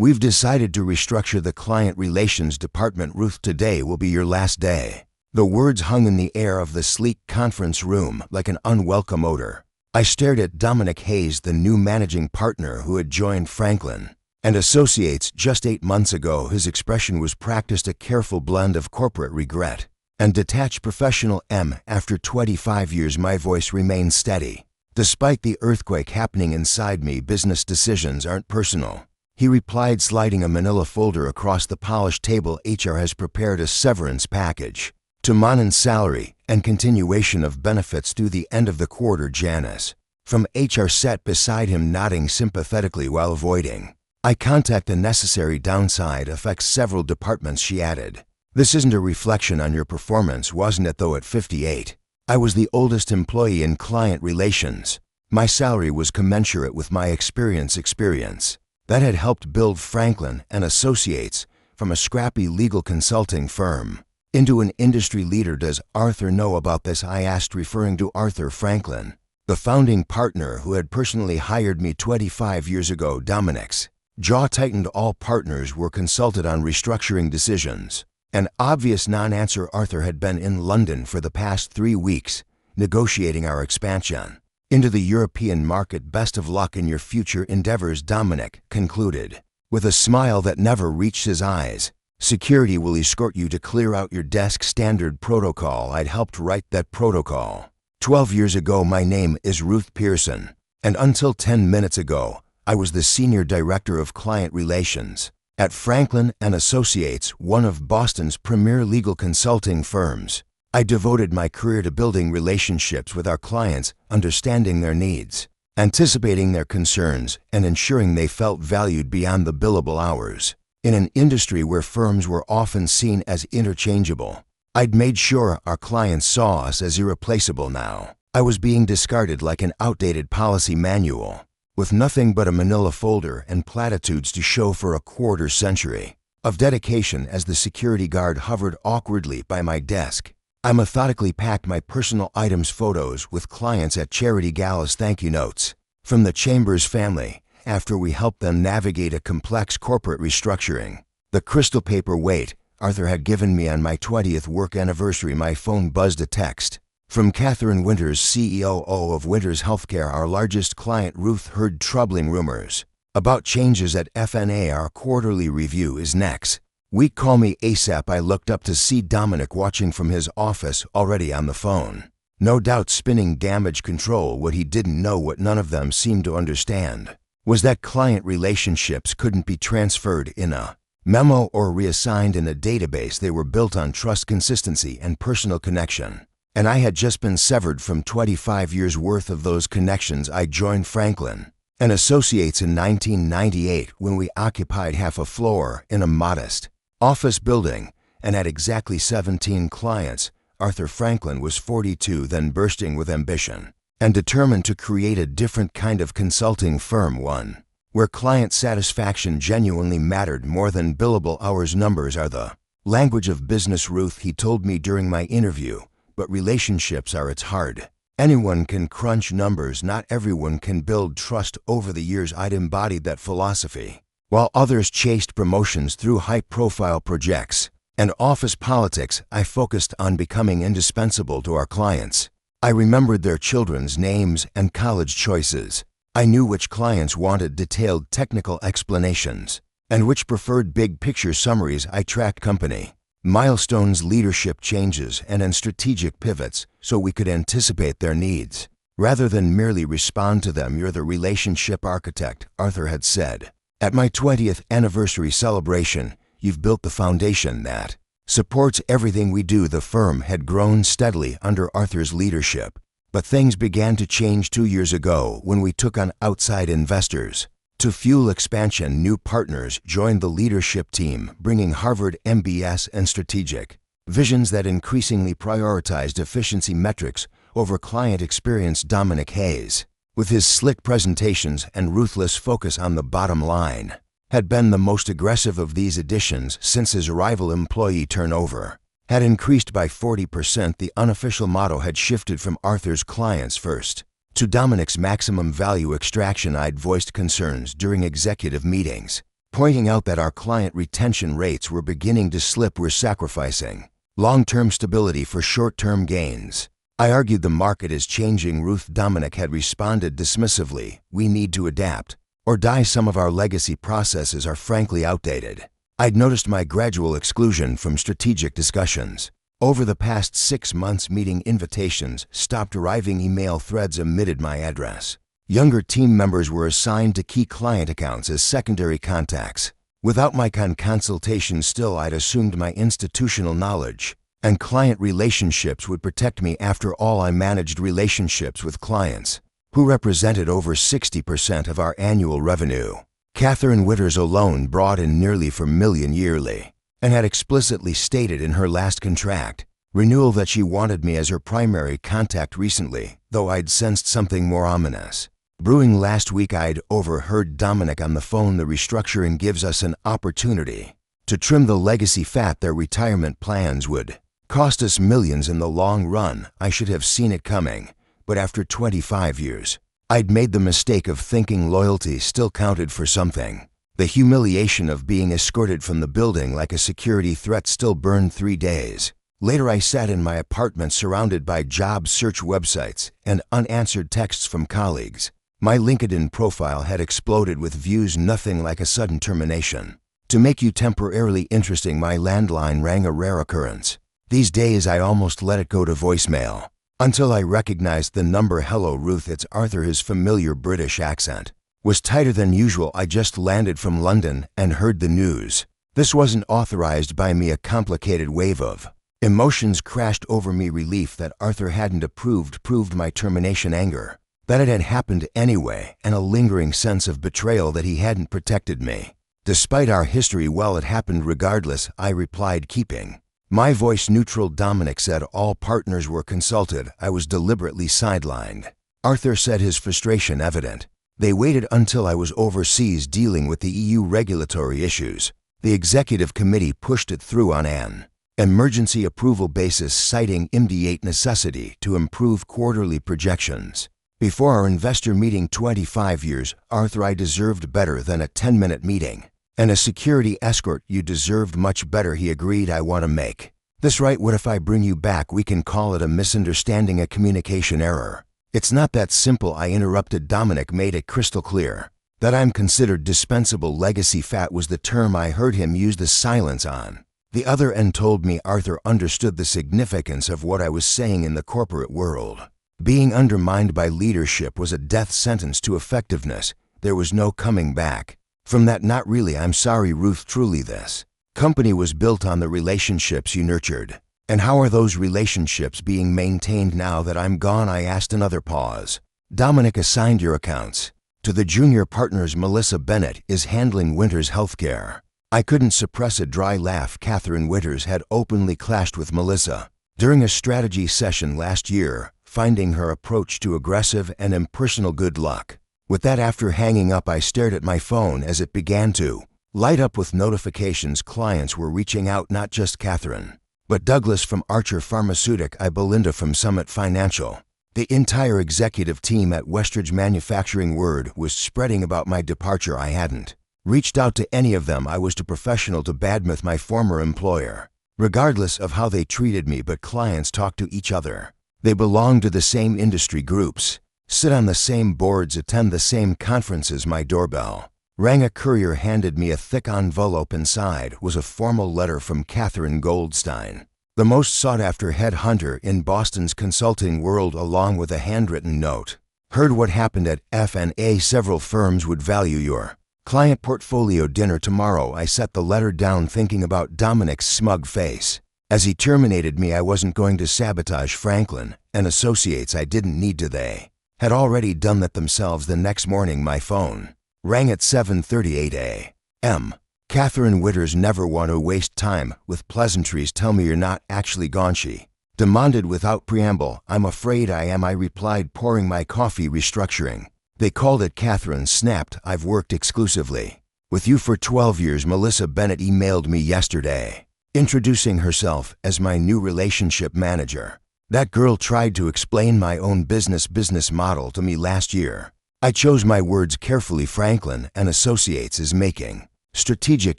We've decided to restructure the client relations department. Ruth, today will be your last day." The words hung in the air of the sleek conference room like an unwelcome odor. I stared at Dominic Hayes, the new managing partner who had joined Franklin and Associates just 8 months ago. His expression was practiced a careful blend of corporate regret and detached professional After 25 years, my voice remained steady. "Despite the earthquake happening inside me, business decisions aren't personal," he replied, sliding a manila folder across the polished table. "HR has prepared a severance package to Monan's salary and continuation of benefits through the end of the quarter." Janice from HR sat beside him, nodding sympathetically while avoiding eye contact. "The necessary downside affects several departments," she added. "This isn't a reflection on your performance, wasn't it though? At 58, I was the oldest employee in client relations. My salary was commensurate with my experience that had helped build Franklin and Associates from a scrappy legal consulting firm into an industry leader." "Does Arthur know about this?" I asked, referring to Arthur Franklin, the founding partner who had personally hired me 25 years ago. Dominic's jaw tightened. "All partners were consulted on restructuring decisions." An obvious non-answer. "Arthur had been in London for the past 3 weeks, negotiating our expansion into the European market. Best of luck in your future endeavors," Dominic concluded, with a smile that never reached his eyes. "Security will escort you to clear out your desk." Standard protocol. I'd helped write that protocol 12 years ago. "My name is Ruth Pearson, and until 10 minutes ago, I was the Senior Director of Client Relations at Franklin and Associates, one of Boston's premier legal consulting firms. I devoted my career to building relationships with our clients, understanding their needs, anticipating their concerns, and ensuring they felt valued beyond the billable hours. In an industry where firms were often seen as interchangeable, I'd made sure our clients saw us as irreplaceable. Now I was being discarded like an outdated policy manual, with nothing but a manila folder and platitudes to show for a quarter century of dedication. As the security guard hovered awkwardly by my desk, I methodically packed my personal items, photos with clients at charity galas, thank you notes from the Chambers family after we helped them navigate a complex corporate restructuring. The crystal paper weight Arthur had given me on my 20th work anniversary. My phone buzzed. A text from Catherine Winters, CEO of Winters Healthcare, our largest client. "Ruth heard troubling rumors about changes at FNA. Our quarterly review is next week. Call me ASAP." I looked up to see Dominic watching from his office, already on the phone, no doubt spinning damage control. What he didn't know, what none of them seemed to understand, was that client relationships couldn't be transferred in a memo or reassigned in a database. They were built on trust, consistency, and personal connection. And I had just been severed from 25 years worth of those connections. I joined Franklin and Associates in 1998 when we occupied half a floor in a modest office building and had exactly 17 clients. Arthur Franklin was 42, then bursting with ambition and determined to create a different kind of consulting firm, one where client satisfaction genuinely mattered more than billable hours. "Numbers are the language of business, Ruth," he told me during my interview, "but relationships are its heart. Anyone can crunch numbers, not everyone can build trust." Over the years, I'd embodied that philosophy. While others chased promotions through high-profile projects and office politics, I focused on becoming indispensable to our clients. I remembered their children's names and college choices. I knew which clients wanted detailed technical explanations and which preferred big-picture summaries. I tracked company milestones, leadership changes, and strategic pivots so we could anticipate their needs rather than merely respond to them. "You're the relationship architect," Arthur had said at my 20th anniversary celebration. "You've built the foundation that supports everything we do." The firm had grown steadily under Arthur's leadership, but things began to change 2 years ago when we took on outside investors. To fuel expansion, new partners joined the leadership team, bringing Harvard MBS and strategic visions that increasingly prioritized efficiency metrics over client experience. Dominic Hayes, with his slick presentations and ruthless focus on the bottom line, had been the most aggressive of these additions since his arrival. Employee turnover had increased by 40%. The unofficial motto had shifted from Arthur's clients first to Dominic's maximum value extraction. I'd voiced concerns during executive meetings pointing out that our client retention rates were beginning to slip. We're sacrificing long-term stability for short-term gains. I argued the market is changing. Ruth Dominic had responded dismissively, we need to adapt or die. Some of our legacy processes are frankly outdated. I'd noticed my gradual exclusion from strategic discussions. Over the past 6 months, meeting invitations stopped arriving. Email threads omitted my address. Younger team members were assigned to key client accounts as secondary contacts. Without my consultation, still I'd assumed my institutional knowledge and client relationships would protect me. After all, I managed relationships with clients who represented over 60% of our annual revenue. Catherine Witters alone brought in nearly $4 million yearly and had explicitly stated in her last contract renewal that she wanted me as her primary contact. Recently, though, I'd sensed something more ominous brewing. Last week I'd overheard Dominic on the phone. The restructuring gives us an opportunity to trim the legacy fat. Their retirement plans would cost us millions in the long run. I should have seen it coming, but after 25 years, I'd made the mistake of thinking loyalty still counted for something. The humiliation of being escorted from the building like a security threat still burned. 3 days later, I sat in my apartment surrounded by job search websites and unanswered texts from colleagues. My LinkedIn profile had exploded with views. Nothing like a sudden termination to make you temporarily interesting. My landline rang, a rare occurrence. These days I almost let it go to voicemail until I recognized the number. Hello Ruth, it's Arthur. His familiar British accent was tighter than usual. I just landed from London and heard the news. This wasn't authorized by me. A complicated wave of emotions crashed over me. Relief that Arthur hadn't approved proved my termination, anger that it had happened anyway, and a lingering sense of betrayal that he hadn't protected me. Despite our history, well, it happened regardless, I replied, keeping my voice neutral. Dominic said all partners were consulted. I was deliberately sidelined. Arthur said, his frustration evident. They waited until I was overseas dealing with the EU regulatory issues. The executive committee pushed it through on an emergency approval basis, citing immediate necessity to improve quarterly projections. Before our investor meeting, 25 years, Arthur, I deserved better than a 10-minute meeting and a security escort. You deserved much better, he agreed. I want to make this right. What if I bring you back? We can call it a misunderstanding, a communication error. It's not that simple, I interrupted. Dominic made it crystal clear that I'm considered dispensable. Legacy fat was the term I heard him use. The silence on the other end told me Arthur understood the significance of what I was saying. In the corporate world, being undermined by leadership was a death sentence to effectiveness. There was no coming back from that. Not really. I'm sorry, Ruth. Truly, this company was built on the relationships you nurtured. And how are those relationships being maintained now that I'm gone? I asked. Another pause. Dominic assigned your accounts to the junior partners. Melissa Bennett is handling Winter's healthcare. I couldn't suppress a dry laugh. Catherine Witters had openly clashed with Melissa during a strategy session last year, finding her approach too aggressive and impersonal. Good luck with that. After hanging up, I stared at my phone as it began to light up with notifications. Clients were reaching out, not just Catherine, but Douglas from Archer Pharmaceutic, Belinda from Summit Financial. The entire executive team at Westridge Manufacturing. Word was spreading about my departure. I hadn't reached out to any of them. I was too professional to badmouth my former employer, regardless of how they treated me. But clients talk to each other. They belong to the same industry groups, sit on the same boards, attend the same conferences. My doorbell rang. A courier handed me a thick envelope. Inside was a formal letter from Catherine Goldstein, the most sought-after headhunter in Boston's consulting world, along with a handwritten note. Heard what happened at F&A. Several firms would value your client portfolio. Dinner tomorrow. I set the letter down, thinking about Dominic's smug face as he terminated me. I wasn't going to sabotage Franklin and Associates. I didn't need to. They had already done that themselves. The next morning, my phone rang at 7:38 a.m. Catherine Witters, never want to waste time with pleasantries. Tell me you're not actually gone, she demanded without preamble. I'm afraid I am, I replied, pouring my coffee. Restructuring, they called it. Catherine snapped. I've worked exclusively with you for 12 years. Melissa Bennett emailed me yesterday, introducing herself as my new relationship manager. That girl tried to explain my own business model to me last year. I chose my words carefully. Franklin and Associates is making Strategic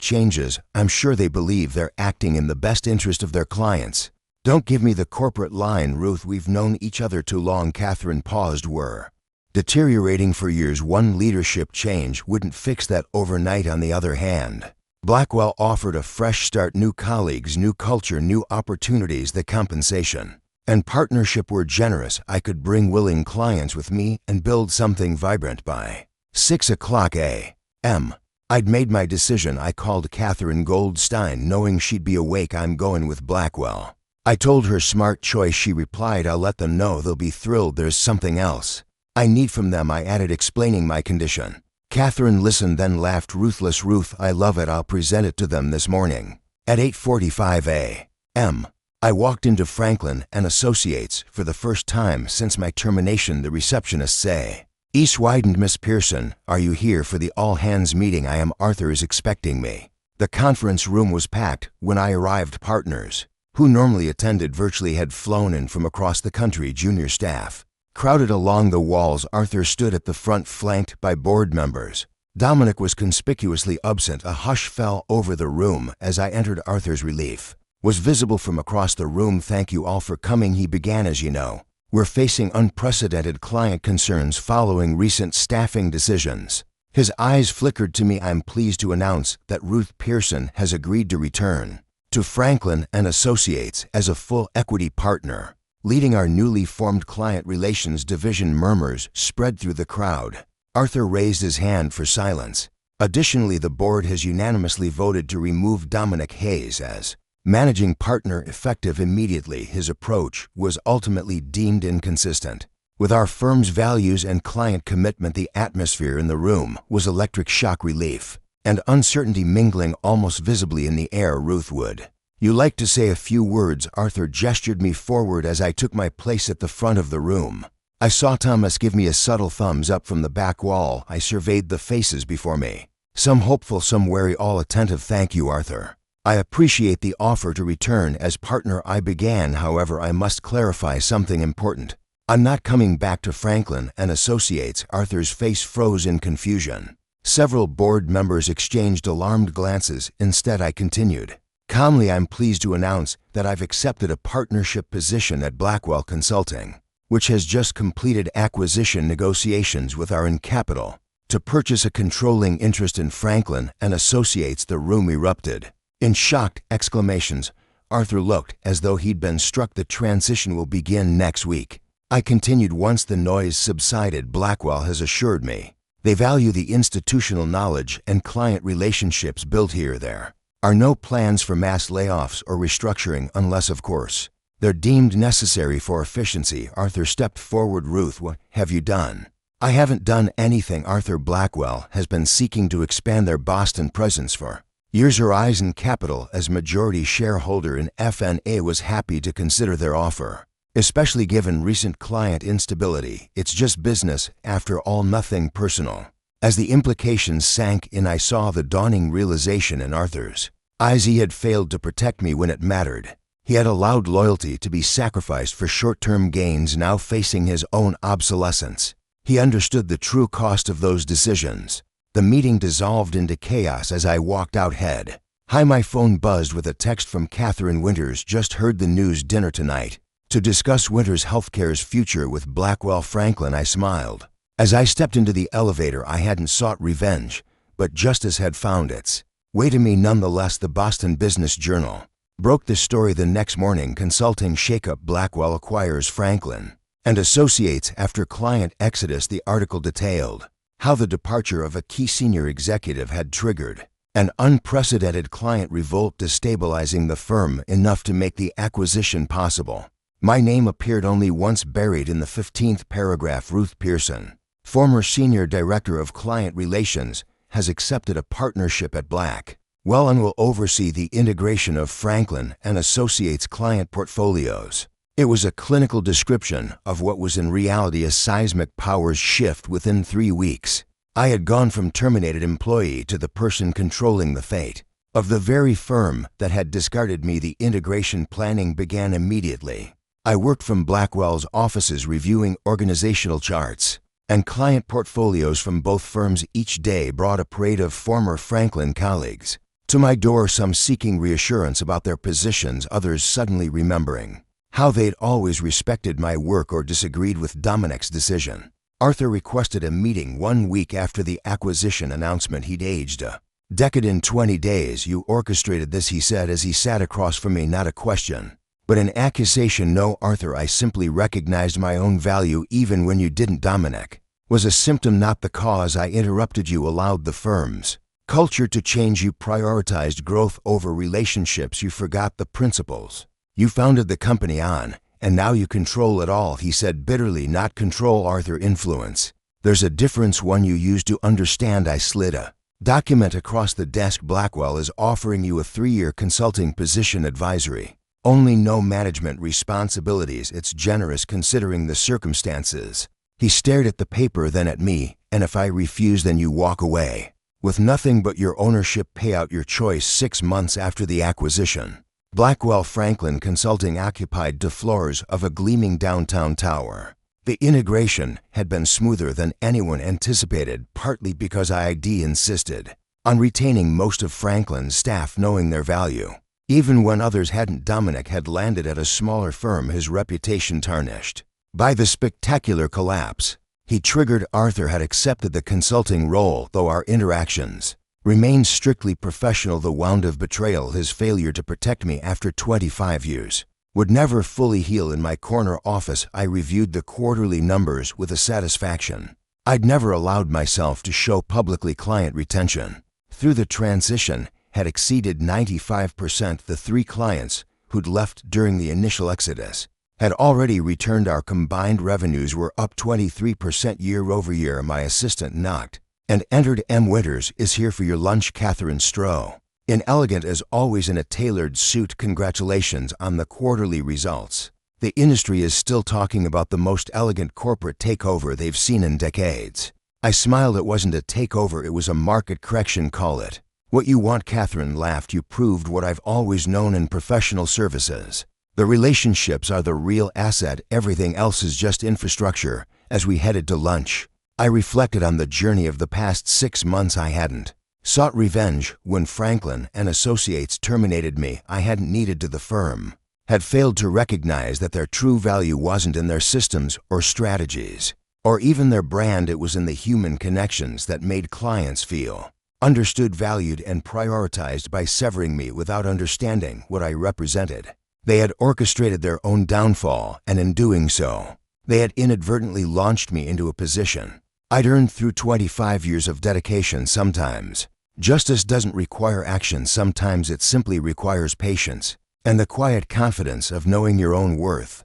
changes, I'm sure they believe they're acting in the best interest of their clients. Don't give me the corporate line, Ruth, we've known each other too long. Catherine paused. Were deteriorating for years. One leadership change wouldn't fix that overnight. On the other hand, Blackwell offered a fresh start, new colleagues, new culture, new opportunities. The compensation and partnership were generous. I could bring willing clients with me and build something vibrant. By 6:00 a.m., I'd made my decision. I called Catherine Goldstein, knowing she'd be awake. I'm going with Blackwell. I told her, smart choice. She replied, I'll let them know. They'll be thrilled. There's something else I need from them, I added, explaining my condition. Catherine listened, then laughed. Ruthless. Ruth, I love it. I'll present it to them this morning. At 8:45 a.m., I walked into Franklin and Associates for the first time since my termination. The receptionist say, East widened. Miss Pearson, are you here for the all-hands meeting? I am. Arthur is expecting me. The conference room was packed when I arrived. Partners, who normally attended virtually, had flown in from across the country. Junior staff crowded along the walls. Arthur stood at the front, flanked by board members. Dominic was conspicuously absent. A hush fell over the room as I entered. Arthur's relief was visible from across the room. Thank you all for coming, he began. As you know, we're facing unprecedented client concerns following recent staffing decisions. His eyes flickered to me. I'm pleased to announce that Ruth Pearson has agreed to return to Franklin and Associates as a full equity partner, leading our newly formed client relations division. Murmurs spread through the crowd. Arthur raised his hand for silence. Additionally, the board has unanimously voted to remove Dominic Hayes as managing partner effective immediately. His approach was ultimately deemed inconsistent with our firm's values and client commitment. The atmosphere in the room was electric. Shock, relief, and uncertainty mingling almost visibly in the air. Ruth, would you like to say a few words? Arthur gestured me forward as I took my place at the front of the room. I saw Thomas give me a subtle thumbs up from the back wall. I surveyed the faces before me, some hopeful, some wary, all attentive. Thank you, Arthur. I appreciate the offer to return as partner. I began. However, I must clarify something important. I'm not coming back to Franklin and Associates. Arthur's face froze in confusion. Several board members exchanged alarmed glances. Instead, I continued calmly, I'm pleased to announce that I've accepted a partnership position at Blackwell Consulting, which has just completed acquisition negotiations with our Capital to purchase a controlling interest in Franklin and Associates. The room erupted in shocked exclamations. Arthur looked as though he'd been struck. The transition will begin next week, I continued once the noise subsided. Blackwell has assured me they value the institutional knowledge and client relationships built here. There are no plans for mass layoffs or restructuring unless, of course, they're deemed necessary for efficiency. Arthur stepped forward. Ruth, what have you done? I haven't done anything, Arthur. Blackwell has been seeking to expand their Boston presence for years. Her eyes in Capital, as majority shareholder in FNA, was happy to consider their offer, especially given recent client instability. It's just business, after all, nothing personal. As the implications sank in, I saw the dawning realization in Arthur's eyes. He had failed to protect me when it mattered. He had allowed loyalty to be sacrificed for short-term gains. Now facing his own obsolescence, he understood the true cost of those decisions. The meeting dissolved into chaos as I walked out. Head high, my phone buzzed with a text from Catherine. Winters just heard the news. Dinner tonight to discuss Winters Healthcare's future with Blackwell. Franklin. I smiled as I stepped into the elevator. I hadn't sought revenge, but justice had found its way to me nonetheless. The Boston Business Journal broke the story the next morning. Consulting shakeup. Blackwell acquires Franklin and Associates after client exodus. The article detailed how the departure of a key senior executive had triggered an unprecedented client revolt, destabilizing the firm enough to make the acquisition possible. My name appeared only once, buried in the 15th paragraph. Ruth Pearson, former Senior Director of Client Relations, has accepted a partnership at Blackwell and will oversee the integration of Franklin and Associates client portfolios. It was a clinical description of what was in reality a seismic powers shift. Within 3 weeks, I had gone from terminated employee to the person controlling the fate of the very firm that had discarded me. The integration planning began immediately. I worked from Blackwell's offices, reviewing organizational charts and client portfolios from both firms each day brought a parade of former Franklin colleagues. To my door, some seeking reassurance about their positions, others suddenly remembering how they'd always respected my work or disagreed with Dominic's decision. Arthur requested a meeting 1 week after the acquisition announcement. He'd aged a decade in 20 days. You orchestrated this, he said as he sat across from me. Not a question, but an accusation. No, Arthur, I simply recognized my own value even when you didn't. Dominic was a symptom, not the cause. I interrupted. You allowed the firm's culture to change. You prioritized growth over relationships. You forgot the principles you founded the company on, and now you control it all, he said bitterly. Not control, Arthur, influence. There's a difference. One you use to understand. I slid a document across the desk. Blackwell is offering you a 3-year consulting position, advisory only, no management responsibilities. It's generous considering the circumstances. He stared at the paper, then at me. And if I refuse, then you walk away with nothing but your ownership payout, your choice. 6 months after the acquisition, Blackwell Franklin Consulting occupied 2 floors of a gleaming downtown tower. The integration had been smoother than anyone anticipated, partly because ID insisted on retaining most of Franklin's staff, knowing their value. Even when others hadn't, Dominic had landed at a smaller firm, his reputation tarnished by the spectacular collapse he triggered. Arthur had accepted the consulting role, though our interactions remained strictly professional. The wound of betrayal, his failure to protect me after 25 years, would never fully heal. In my corner office, I reviewed the quarterly numbers with a satisfaction I'd never allowed myself to show publicly. Client retention through the transition had exceeded 95%. The 3 clients who'd left during the initial exodus had already returned. Our combined revenues were up 23% year over year. My assistant knocked and entered. M. Winters is here for your lunch. Catherine Stroh, inelegant as always in a tailored suit. Congratulations on the quarterly results. The industry is still talking about the most elegant corporate takeover they've seen in decades. I smiled. It wasn't a takeover, it was a market correction. Call it what you want. Catherine laughed. You proved what I've always known in professional services. The relationships are the real asset. Everything else is just infrastructure. As we headed to lunch, I reflected on the journey of the past 6 months. I hadn't sought revenge. When Franklin and Associates terminated me, I hadn't needed to. The firm had failed to recognize that their true value wasn't in their systems or strategies, or even their brand. It was in the human connections that made clients feel understood, valued, and prioritized. By severing me without understanding what I represented, they had orchestrated their own downfall, and in doing so, they had inadvertently launched me into a position I'd earned through 25 years of dedication. Sometimes justice doesn't require action. Sometimes it simply requires patience and the quiet confidence of knowing your own worth.